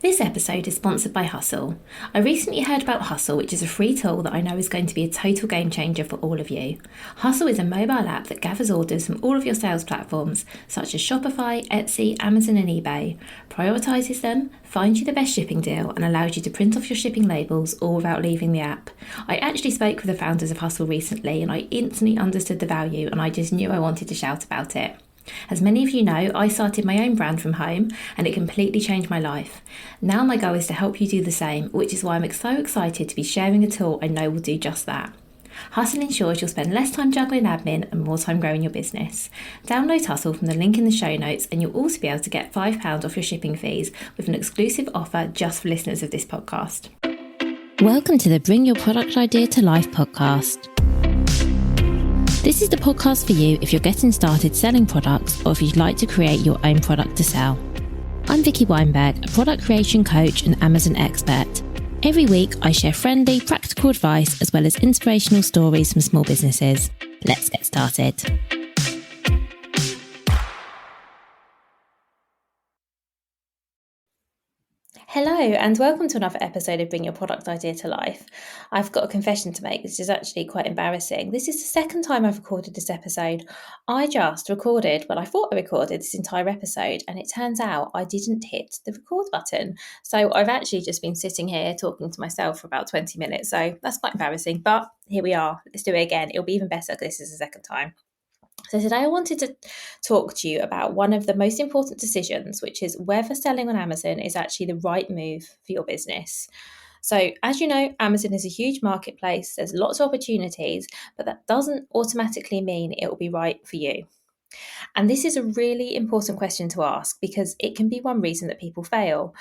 This episode is sponsored by Hustle. I recently heard about Hustle, which is a free tool that I know is going to be a total game changer for all of you. Hustle is a mobile app that gathers orders from all of your sales platforms, such as Shopify, Etsy, Amazon, and eBay, prioritises them, finds you the best shipping deal, and allows you to print off your shipping labels all without leaving the app. I actually spoke with the founders of Hustle recently, and I instantly understood the value, and I just knew I wanted to shout about it. As many of you know, I started my own brand from home and it completely changed my life. Now my goal is to help you do the same, which is why I'm so excited to be sharing a tool I know will do just that. Hustle ensures you'll spend less time juggling admin and more time growing your business. Download Hustle from the link in the show notes and you'll also be able to get £5 off your shipping fees with an exclusive offer just for listeners of this podcast. Welcome to the Bring Your Product Idea to Life podcast. This is the podcast for you if you're getting started selling products or if you'd like to create your own product to sell. I'm Vicky Weinberg, a product creation coach and Amazon expert. Every week, I share friendly, practical advice as well as inspirational stories from small businesses. Let's get started. Hello and welcome to another episode of Bring Your Product Idea to Life. I've got a confession to make. This is actually quite embarrassing. This is the second time I've recorded this episode. I thought I recorded this entire episode and it turns out I didn't hit the record button. So I've actually just been sitting here talking to myself for about 20 minutes. So that's quite embarrassing, but here we are. Let's do it again. It'll be even better because this is the second time. So today I wanted to talk to you about one of the most important decisions, which is whether selling on Amazon is actually the right move for your business. So as you know, Amazon is a huge marketplace. There's lots of opportunities, but that doesn't automatically mean it will be right for you. And this is a really important question to ask because it can be one reason that people fail.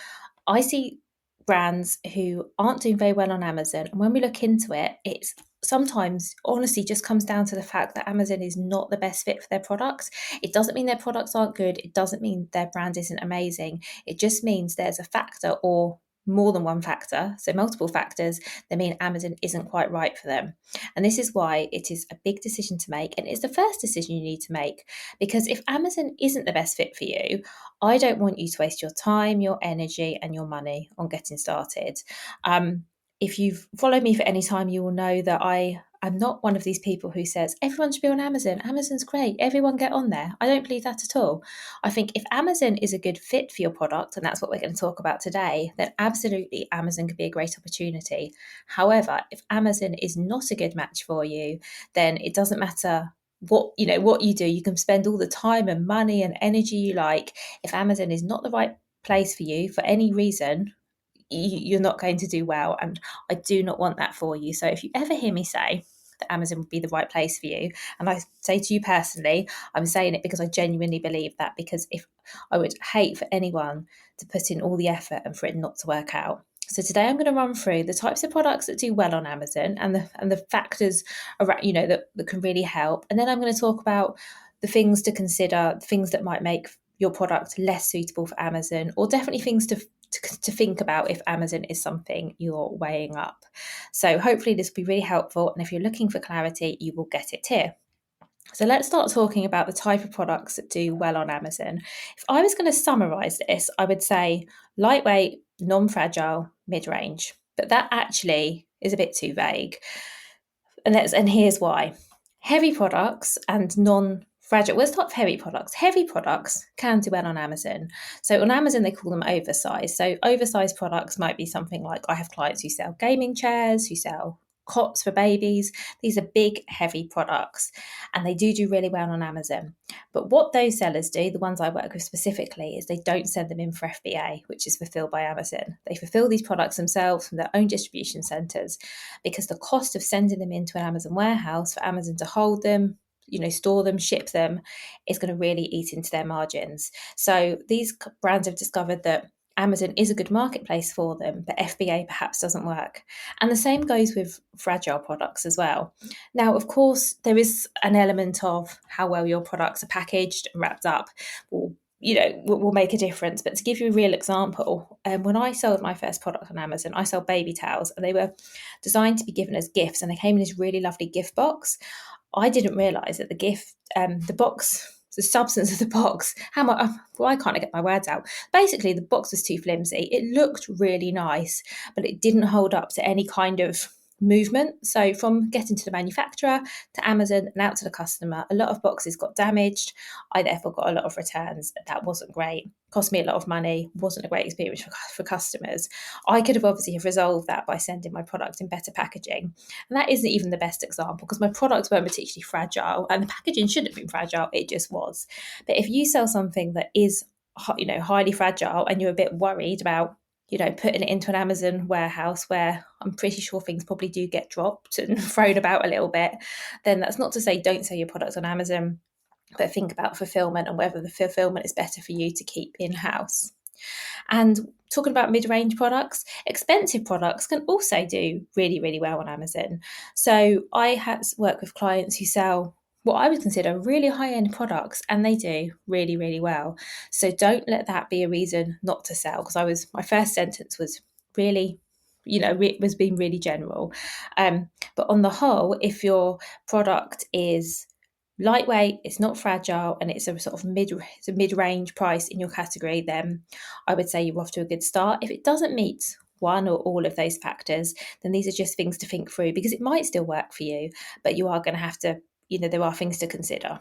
I see brands who aren't doing very well on Amazon, and when we look into it, it's sometimes honestly just comes down to the fact that Amazon is not the best fit for their products. It doesn't mean their products aren't good. It doesn't mean their brand isn't amazing. It just means there's a factor or more than one factor, so multiple factors that mean Amazon isn't quite right for them. And this is why it is a big decision to make, and it's the first decision you need to make, because if Amazon isn't the best fit for you, I don't want you to waste your time, your energy, and your money on getting started. If you've followed me for any time, you will know that I'm not one of these people who says everyone should be on Amazon. Amazon's great. Everyone get on there. I don't believe that at all. I think if Amazon is a good fit for your product, and that's what we're going to talk about today, then absolutely Amazon could be a great opportunity. However, if Amazon is not a good match for you, then it doesn't matter what you do. You can spend all the time and money and energy you like. If Amazon is not the right place for you for any reason, you're not going to do well, and I do not want that for you. So if you ever hear me say that Amazon would be the right place for you, and I say to you personally, I'm saying it because I genuinely believe that, because if I would hate for anyone to put in all the effort and for it not to work out. So today I'm going to run through the types of products that do well on Amazon and the factors around, that can really help, and then I'm going to talk about the things to consider, things that might make your product less suitable for Amazon, or definitely things to think about if Amazon is something you're weighing up. So hopefully this will be really helpful, and if you're looking for clarity, you will get it here. So let's start talking about the type of products that do well on Amazon. If I was going to summarize this, I would say lightweight, non-fragile, mid-range, but that actually is a bit too vague. And here's why. Heavy products and non-fragile. Let's start with heavy products. Heavy products can do well on Amazon. So on Amazon, they call them oversized. So oversized products might be something like, I have clients who sell gaming chairs, who sell cots for babies. These are big, heavy products, and they do really well on Amazon. But what those sellers do, the ones I work with specifically, is they don't send them in for FBA, which is fulfilled by Amazon. They fulfill these products themselves from their own distribution centers, because the cost of sending them into an Amazon warehouse for Amazon to hold them, store them, ship them, is going to really eat into their margins. So these brands have discovered that Amazon is a good marketplace for them, but FBA perhaps doesn't work. And the same goes with fragile products as well. Now, of course, there is an element of how well your products are packaged and wrapped up will make a difference. But to give you a real example, when I sold my first product on Amazon, I sold baby towels, and they were designed to be given as gifts, and they came in this really lovely gift box. I didn't realise that the box the substance of the box. Why can't I get my words out? Basically, the box was too flimsy. It looked really nice, but it didn't hold up to any kind of movement. So from getting to the manufacturer to Amazon and out to the customer, a lot of boxes got damaged. I therefore got a lot of returns. That wasn't great. Cost me a lot of money. Wasn't a great experience for customers. I could have obviously have resolved that by sending my product in better packaging. And that isn't even the best example because my products weren't particularly fragile and the packaging shouldn't have been fragile. It just was. But if you sell something that is, highly fragile and you're a bit worried about putting it into an Amazon warehouse where I'm pretty sure things probably do get dropped and thrown about a little bit, then that's not to say don't sell your products on Amazon, but think about fulfilment and whether the fulfilment is better for you to keep in-house. And talking about mid-range products, expensive products can also do really, really well on Amazon. So I had worked with clients who sell what I would consider really high-end products, and they do really, really well. So don't let that be a reason not to sell, because my first sentence was really, was being really general. But on the whole, if your product is lightweight, it's not fragile, and it's a sort of mid-range price in your category, then I would say you're off to a good start. If it doesn't meet one or all of those factors, then these are just things to think through, because it might still work for you, but you are going to have to, there are things to consider.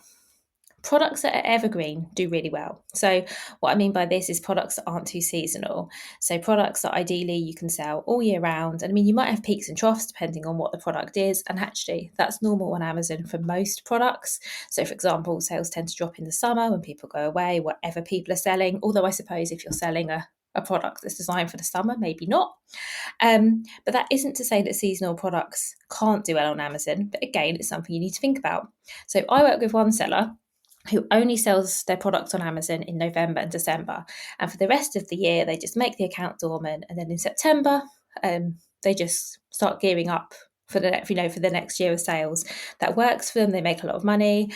Products that are evergreen do really well. So what I mean by this is products that aren't too seasonal. So products that ideally you can sell all year round. And I mean, you might have peaks and troughs depending on what the product is. And actually, that's normal on Amazon for most products. So for example, sales tend to drop in the summer when people go away, whatever people are selling. Although I suppose if you're selling a product that's designed for the summer, maybe not. But that isn't to say that seasonal products can't do well on Amazon. But again, it's something you need to think about. So I work with one seller who only sells their products on Amazon in November and December. And for the rest of the year, they just make the account dormant. And then in September, they just start gearing up for the next year of sales. That works for them. They make a lot of money.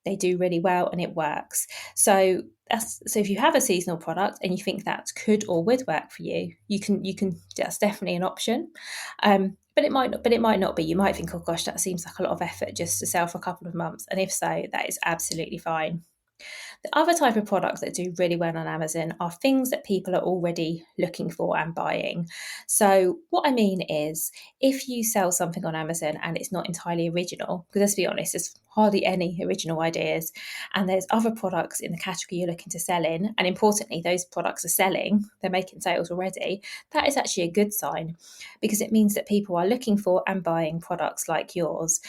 They do really well, and it works. So if you have a seasonal product and you think that could or would work for you, you can. That's definitely an option. But it might not be. You might think, oh gosh, that seems like a lot of effort just to sell for a couple of months. And if so, that is absolutely fine. The other type of products that do really well on Amazon are things that people are already looking for and buying. So what I mean is, if you sell something on Amazon and it's not entirely original, because let's be honest, there's hardly any original ideas, and there's other products in the category you're looking to sell in, and importantly, those products are selling, they're making sales already, that is actually a good sign, because it means that people are looking for and buying products like yours.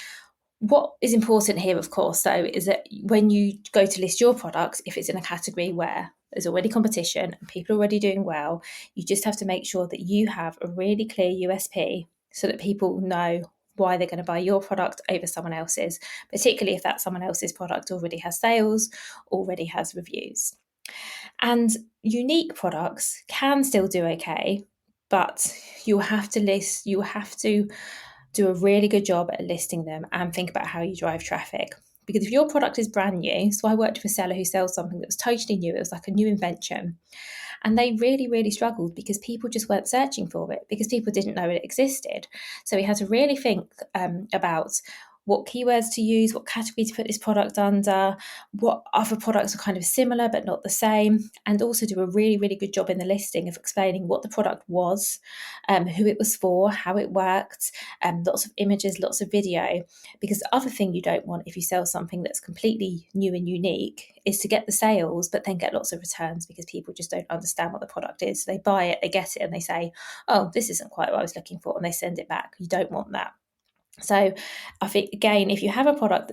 What is important here, of course, though, is that when you go to list your products, if it's in a category where there's already competition and people are already doing well, you just have to make sure that you have a really clear USP so that people know why they're going to buy your product over someone else's, particularly if that someone else's product already has sales, already has reviews. And unique products can still do okay, but you have to do a really good job at listing them and think about how you drive traffic. Because if your product is brand new, so I worked with a seller who sells something that was totally new, it was like a new invention. And they really, really struggled because people just weren't searching for it, because people didn't know it existed. So we had to really think about what keywords to use, what category to put this product under, what other products are kind of similar but not the same, and also do a really, really good job in the listing of explaining what the product was, who it was for, how it worked, lots of images, lots of video. Because the other thing you don't want if you sell something that's completely new and unique is to get the sales but then get lots of returns, because people just don't understand what the product is. So they buy it, they get it, and they say, oh, this isn't quite what I was looking for, and they send it back. You don't want that. So I think, again, if you have a product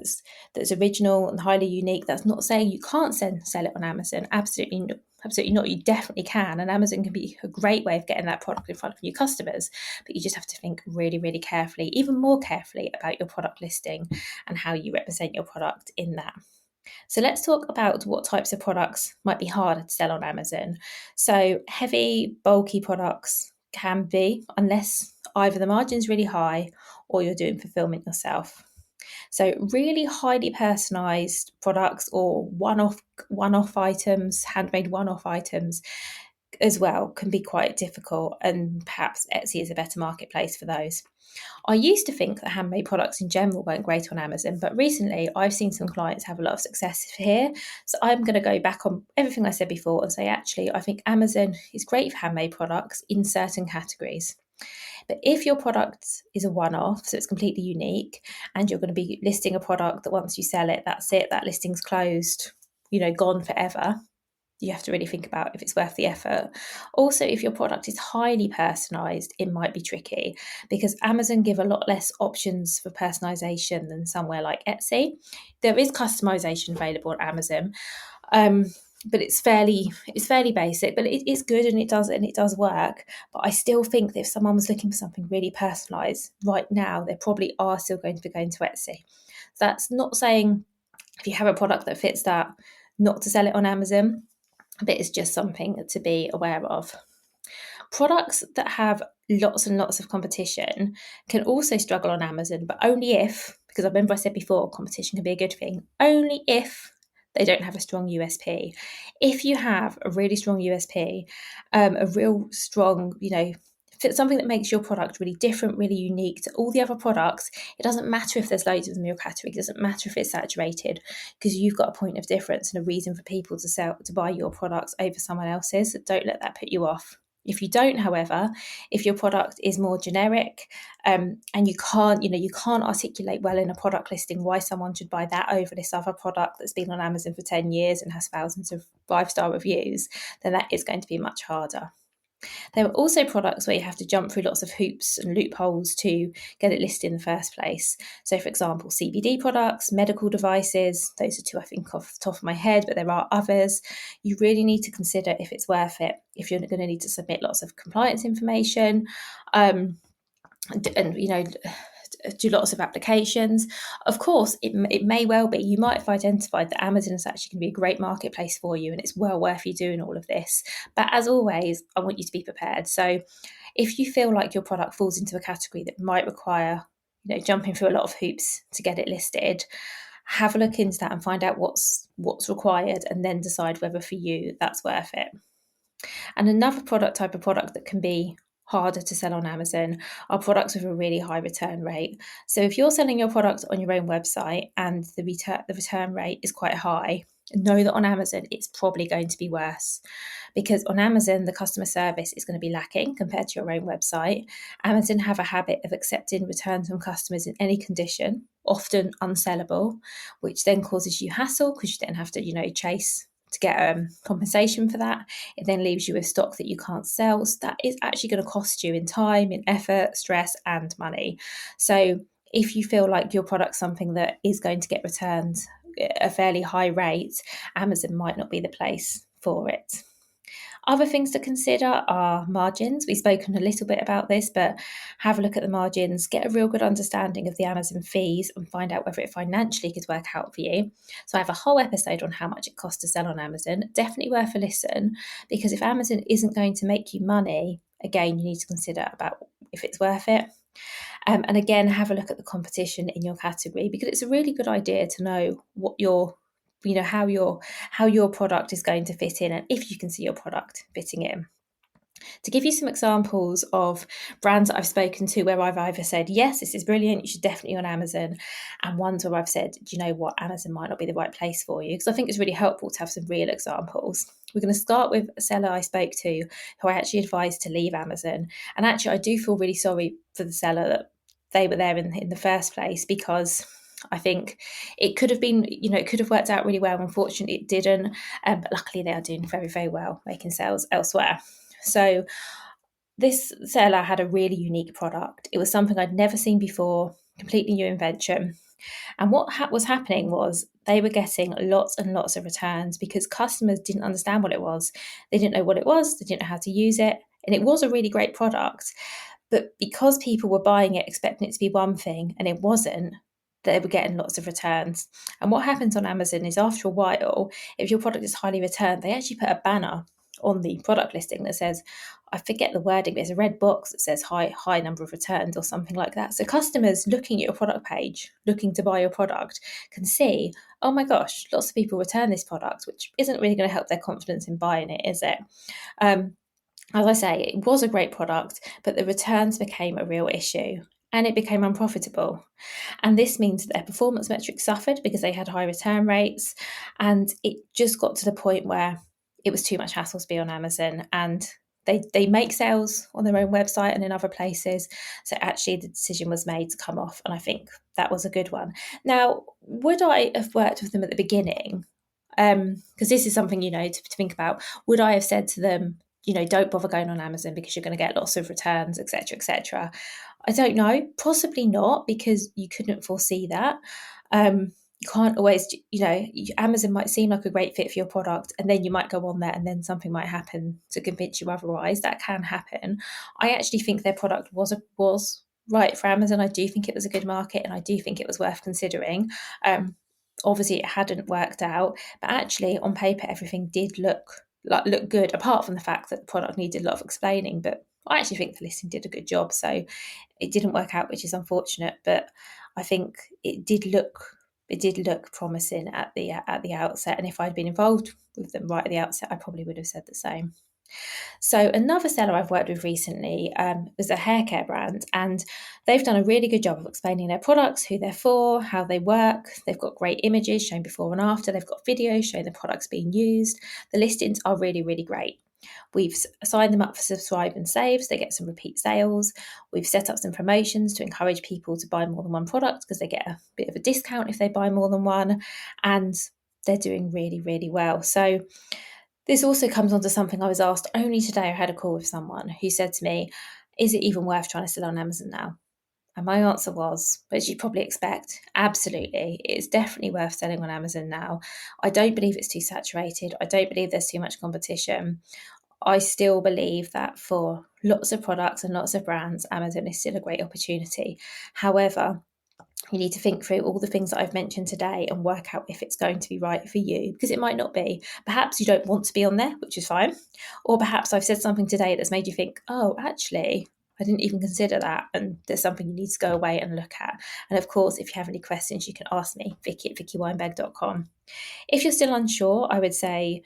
that's original and highly unique, that's not saying you can't sell it on Amazon. Absolutely not. You definitely can. And Amazon can be a great way of getting that product in front of your customers. But you just have to think really, really carefully, even more carefully, about your product listing and how you represent your product in that. So let's talk about what types of products might be harder to sell on Amazon. So heavy, bulky products can be, unless either the margin's really high or you're doing fulfillment yourself. So really highly personalized products or one-off items, handmade one-off items, as well can be quite difficult, and perhaps Etsy is a better marketplace for those. I used to think that handmade products in general weren't great on Amazon, but recently I've seen some clients have a lot of success here. So I'm going to go back on everything I said before and say, actually, I think Amazon is great for handmade products in certain categories. But if your product is a one-off, so it's completely unique, and you're going to be listing a product that once you sell it, that's it, that listing's closed, gone forever, you have to really think about if it's worth the effort. Also, if your product is highly personalized, it might be tricky because Amazon give a lot less options for personalization than somewhere like Etsy. There is customization available on Amazon, but it's fairly basic, but it is good and it does work. But I still think that if someone was looking for something really personalized right now, they probably are still going to be going to Etsy. That's not saying if you have a product that fits that, not to sell it on Amazon, but it's just something to be aware of. Products that have lots and lots of competition can also struggle on Amazon, but only if, because I remember I said before, competition can be a good thing, only if they don't have a strong USP. If you have a really strong USP, a real strong, if it's something that makes your product really different, really unique to all the other products, it doesn't matter if there's loads of them in your category, it doesn't matter if it's saturated, because you've got a point of difference and a reason for people to buy your products over someone else's. So don't let that put you off. If you don't, however, if your product is more generic, and you can't articulate well in a product listing why someone should buy that over this other product that's been on Amazon for 10 years and has thousands of 5-star reviews, then that is going to be much harder. There are also products where you have to jump through lots of hoops and loopholes to get it listed in the first place. So, for example, CBD products, medical devices, those are two I think off the top of my head, but there are others. You really need to consider if it's worth it, if you're going to need to submit lots of compliance information, and do lots of applications. Of course, it may well be you might have identified that Amazon is actually going to be a great marketplace for you and it's well worth you doing all of this. But as always, I want you to be prepared. So if you feel like your product falls into a category that might require jumping through a lot of hoops to get it listed, have a look into that and find out what's required, and then decide whether for you that's worth it. And another type of product that can be harder to sell on Amazon are products with a really high return rate. So if you're selling your product on your own website and the return rate is quite high, know that on Amazon it's probably going to be worse, because on Amazon the customer service is going to be lacking compared to your own website. Amazon have a habit of accepting returns from customers in any condition, often unsellable, which then causes you hassle because you then have to chase to get compensation for that. It then leaves you with stock that you can't sell. So that is actually going to cost you in time, in effort, stress, and money. So if you feel like your product's something that is going to get returned at a fairly high rate, Amazon might not be the place for it. Other things to consider are margins. We've spoken a little bit about this, but have a look at the margins, get a real good understanding of the Amazon fees and find out whether it financially could work out for you. So I have a whole episode on how much it costs to sell on Amazon. Definitely worth a listen, because if Amazon isn't going to make you money, again, you need to consider about if it's worth it. And again, have a look at the competition in your category, because it's a really good idea to know what how your product is going to fit in, and if you can see your product fitting in. To give you some examples of brands that I've spoken to where I've either said, yes, this is brilliant, you should definitely on Amazon, and ones where I've said, do you know what, Amazon might not be the right place for you, because I think it's really helpful to have some real examples. We're going to start with a seller I spoke to who I actually advised to leave Amazon. And actually, I do feel really sorry for the seller that they were there in the first place, because I think it could have been, it could have worked out really well. Unfortunately, it didn't. But luckily, they are doing very, very well, making sales elsewhere. So this seller had a really unique product. It was something I'd never seen before, completely new invention. And what was happening was they were getting lots and lots of returns because customers didn't understand what it was. They didn't know what it was. They didn't know how to use it. And it was a really great product. But because people were buying it, expecting it to be one thing, and it wasn't, they were getting lots of returns. And what happens on Amazon is after a while, if your product is highly returned, they actually put a banner on the product listing that says, I forget the wording, but it's a red box that says high number of returns or something like that. So customers looking at your product page, looking to buy your product, can see, oh my gosh, lots of people return this product, which isn't really going to help their confidence in buying it, is it? As I say, it was a great product, but the returns became a real issue and it became unprofitable. And this means that their performance metrics suffered because they had high return rates. And it just got to the point where it was too much hassle to be on Amazon. And they make sales on their own website and in other places. So actually the decision was made to come off. And I think that was a good one. Now, would I have worked with them at the beginning? Because this is something, to think about. Would I have said to them, don't bother going on Amazon because you're going to get lots of returns, etc., etc.? I don't know, possibly not, because you couldn't foresee that. You can't always, Amazon might seem like a great fit for your product, and then you might go on there and then something might happen to convince you otherwise. That can happen. I actually think their product was right for Amazon. I do think it was a good market, and I do think it was worth considering. Obviously, it hadn't worked out, but actually, on paper, everything did look good, apart from the fact that the product needed a lot of explaining. But I actually think the listing did a good job, so it didn't work out, which is unfortunate. But I think it did look promising at the outset, and if I'd been involved with them right at the outset, I probably would have said the same. So another seller I've worked with recently was a hair care brand, and they've done a really good job of explaining their products, who they're for, how they work. They've got great images showing before and after. They've got videos showing the products being used. The listings are really, really great. We've signed them up for subscribe and save, so they get some repeat sales. We've set up some promotions to encourage people to buy more than one product because they get a bit of a discount if they buy more than one, and they're doing really, really well. So this also comes on to something I was asked only today. I had a call with someone who said to me, is it even worth trying to sell on Amazon now? And my answer was, as you'd probably expect, absolutely. It's definitely worth selling on Amazon now. I don't believe it's too saturated. I don't believe there's too much competition. I still believe that for lots of products and lots of brands, Amazon is still a great opportunity. However, you need to think through all the things that I've mentioned today and work out if it's going to be right for you, because it might not be. Perhaps you don't want to be on there, which is fine. Or perhaps I've said something today that's made you think, oh, actually, I didn't even consider that. And there's something you need to go away and look at. And of course, if you have any questions, you can ask me, Vicky at vickyweinberg.com. If you're still unsure, I would say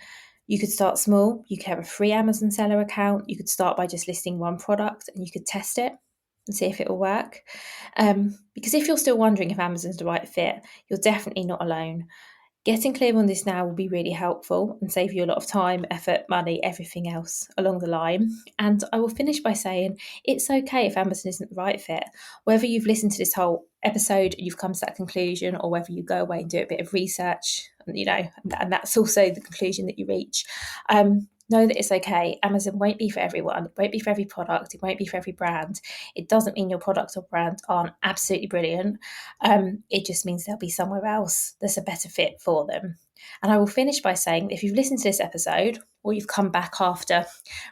you could start small. You could have a free Amazon seller account. You could start by just listing one product and you could test it and see if it will work. Because if you're still wondering if Amazon's the right fit, you're definitely not alone. Getting clear on this now will be really helpful and save you a lot of time, effort, money, everything else along the line. And I will finish by saying it's okay if Amazon isn't the right fit. Whether you've listened to this whole episode and you've come to that conclusion, or whether you go away and do a bit of research, and that's also the conclusion that you reach. Know that it's okay. Amazon won't be for everyone. It won't be for every product. It won't be for every brand. It doesn't mean your product or brand aren't absolutely brilliant. It just means there'll be somewhere else that's a better fit for them. And I will finish by saying, if you've listened to this episode or you've come back after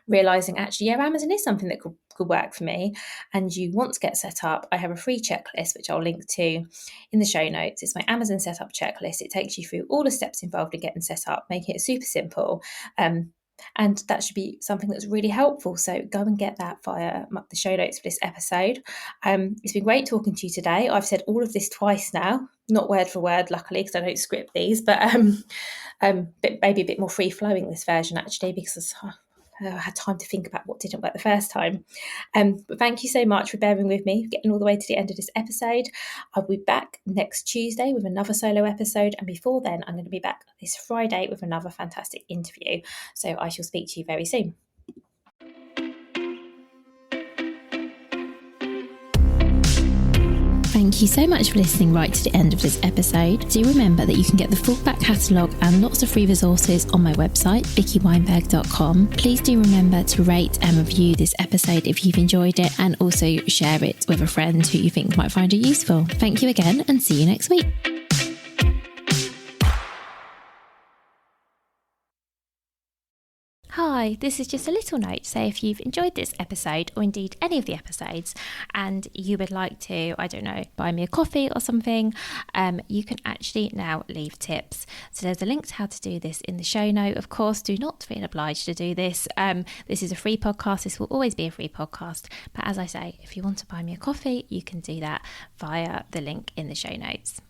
realising, actually, yeah, Amazon is something that could work for me, and you want to get set up, I have a free checklist, which I'll link to in the show notes. It's my Amazon setup checklist. It takes you through all the steps involved in getting set up, making it super simple. And that should be something that's really helpful. So go and get that via the show notes for this episode. It's been great talking to you today. I've said all of this twice now, not word for word, luckily, because I don't script these, but maybe a bit more free-flowing this version, actually, because I had time to think about what didn't work the first time. But thank you so much for bearing with me, getting all the way to the end of this episode. I'll be back next Tuesday with another solo episode. And before then, I'm going to be back this Friday with another fantastic interview. So I shall speak to you very soon. Thank you so much for listening right to the end of this episode. Do remember that you can get the full back catalogue and lots of free resources on my website, vickyweinberg.com. Please do remember to rate and review this episode if you've enjoyed it, and also share it with a friend who you think might find it useful. Thank you again, and see you next week. Hi, this is just a little note to say if you've enjoyed this episode, or indeed any of the episodes, and you would like to, buy me a coffee or something, you can actually now leave tips. So there's a link to how to do this in the show note. Of course, do not feel obliged to do this. This is a free podcast. This will always be a free podcast. But as I say, if you want to buy me a coffee, you can do that via the link in the show notes.